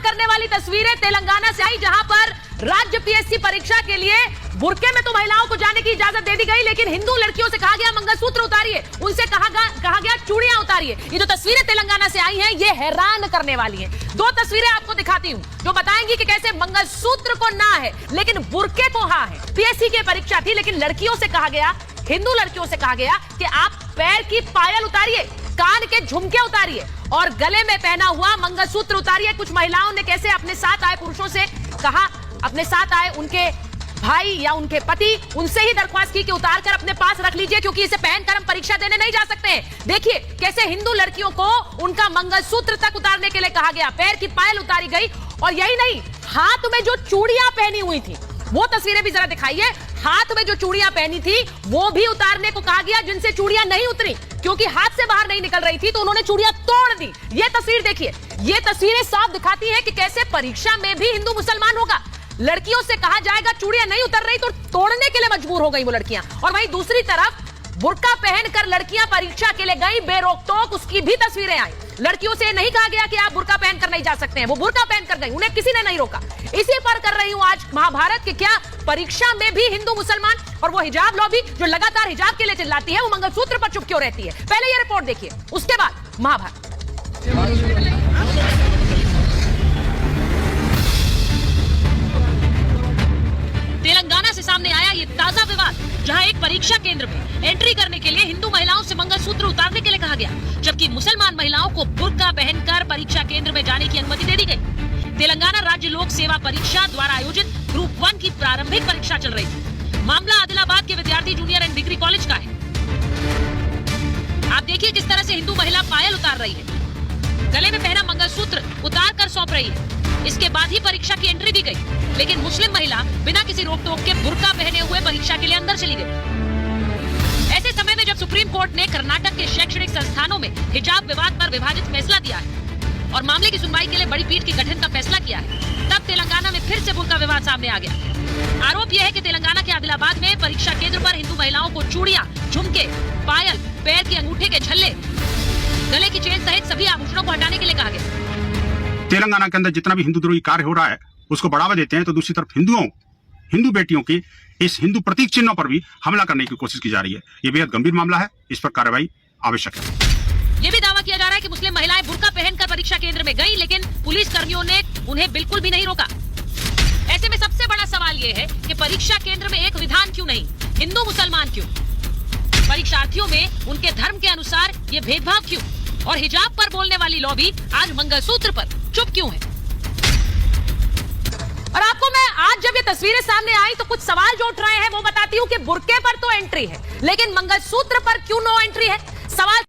करने वाली तस्वीरें तेलंगाना से आई, जहां पर राज्य पीएससी परीक्षा के लिए बुर्के में तो महिलाओं को जाने की इजाजत दे दी गई, लेकिन हिंदू लड़कियों से कहा गया मंगलसूत्र उतारिए, उनसे कहा गया चूड़ियां उतारिए। ये जो तस्वीरें तेलंगाना से आई हैं, ये हैरान करने वाली हैं। दो तस्वीरें आपको दिखाती हूं जो बताएंगी कि कैसे मंगलसूत्र को ना है लेकिन बुर्के को हाँ है। पीएससी की परीक्षा थी, लेकिन लड़कियों से कहा गया, हिंदू लड़कियों से कहा गया कि आप पैर की पायल उतारिए, कान के झुमके उतारिए और गले में पहना हुआ मंगलसूत्र उतारिए। कुछ महिलाओं ने कैसे अपने साथ आए पुरुषों से कहा, अपने साथ आए उनके भाई या उनके पति, उनसे ही दरख्वास्त की कि उतार कर अपने पास रख लीजिए, क्योंकि इसे पहनकर हम परीक्षा देने नहीं जा सकते हैं। देखिए कैसे हिंदू लड़कियों को उनका मंगलसूत्र तक उतारने के लिए कहा गया, पैर की पायल उतारी गई। और यही नहीं, हाथ में जो चूड़ियां पहनी हुई थी वो तस्वीरें भी जरा दिखाइए। हाथ में जो चूड़ियां पहनी थी वो भी उतारने को कहा गया, जिनसे चूड़ियां नहीं उतरी क्योंकि हाथ से बाहर नहीं निकल रही थी, तो उन्होंने चूड़ियां तोड़ दी। ये तस्वीर देखिए, ये तस्वीरें साफ दिखाती हैं कि कैसे परीक्षा में भी हिंदू मुसलमान होगा। लड़कियों से कहा जाएगा चूड़ियां नहीं उतर रही तो तोड़ने के लिए मजबूर हो गई वो लड़कियां। और वहीं दूसरी तरफ बुर्का पहनकर लड़कियां परीक्षा के लिए गई बेरोक-टोक, उसकी भी तस्वीरें आई। लड़कियों से नहीं कहा गया कि आप बुर्का पहनकर नहीं जा सकते हैं, वो बुर्का पहनकर गई, उन्हें किसी ने नहीं रोका। इसी पर कर रही हूं आज महाभारत के क्या परीक्षा में भी हिंदू मुसलमान और वो हिजाब लॉबी जो लगातार हिजाब के लिए चिल्लाती है, वो मंगलसूत्र पर चुप क्यों रहती है। पहले ये रिपोर्ट देखिए, उसके बाद महाभारत। तेलंगाना से सामने आया ये ताजा विवाद, जहां एक परीक्षा केंद्र में एंट्री करने के लिए हिंदू महिलाओं से मंगलसूत्र उतारने के लिए कहा गया, जबकि मुसलमान महिलाओं को बुर्का पहनकर परीक्षा केंद्र में जाने की अनुमति दे दी गई। तेलंगाना राज्य लोक सेवा परीक्षा द्वारा आयोजित ग्रुप 1 की प्रारंभिक परीक्षा चल रही थी। मामला आदिलाबाद के विद्यार्थी जूनियर एंड डिग्री कॉलेज का है। आप देखिए किस तरह से हिंदू महिला पायल उतार रही है, गले में पहना मंगलसूत्र उतार कर सौंप रही है। इसके बाद ही परीक्षा की एंट्री दी गई, लेकिन मुस्लिम महिला बिना किसी रोक-टोक के बुर्का पहने हुए परीक्षा के लिए अंदर चली गई। ऐसे समय में जब सुप्रीम कोर्ट ने कर्नाटक के शैक्षणिक संस्थानों में हिजाब विवाद पर विभाजित फैसला दिया है और मामले की सुनवाई के लिए बड़ी पीठ के गठन का फैसला किया है, तब तेलंगाना में फिर से बुर्का विवाद सामने आ गया। आरोप यह है कि तेलंगाना के आदिलाबाद में परीक्षा केंद्र पर हिंदू महिलाओं को चूड़ियां, झुमके, पायल, पैर के अंगूठे के छल्ले, गले की चेन सहित सभी आभूषणों को हटाने के लिए कहा गया। तेलंगाना के अंदर जितना भी हिंदू द्रोही कार्य हो रहा है उसको बढ़ावा देते हैं, तो दूसरी तरफ हिंदू बेटियों की इस हिंदू प्रतीक चिन्हों पर भी हमला करने की कोशिश की जा रही है। ये बेहद गंभीर मामला है, इस पर कार्रवाई आवश्यक है। ये भी दावा किया जा रहा है कि मुस्लिम महिलाएं बुर्का पहनकर परीक्षा केंद्र में गई, लेकिन पुलिस कर्मियों ने उन्हें बिल्कुल भी नहीं रोका। ऐसे में सबसे बड़ा सवाल ये है कि परीक्षा केंद्र में एक विधान क्यों नहीं, हिंदू मुसलमान क्यों, परीक्षार्थियों में उनके धर्म के अनुसार ये भेदभाव क्यों, और हिजाब पर बोलने वाली लॉबी आज मंगलसूत्र पर चुप क्यों है। और आपको मैं आज जब ये तस्वीरें सामने आई तो कुछ सवाल जो उठ रहे हैं वो बताती हूँ कि बुर्के पर तो एंट्री है, लेकिन मंगलसूत्र पर क्यों नो एंट्री है। सवाल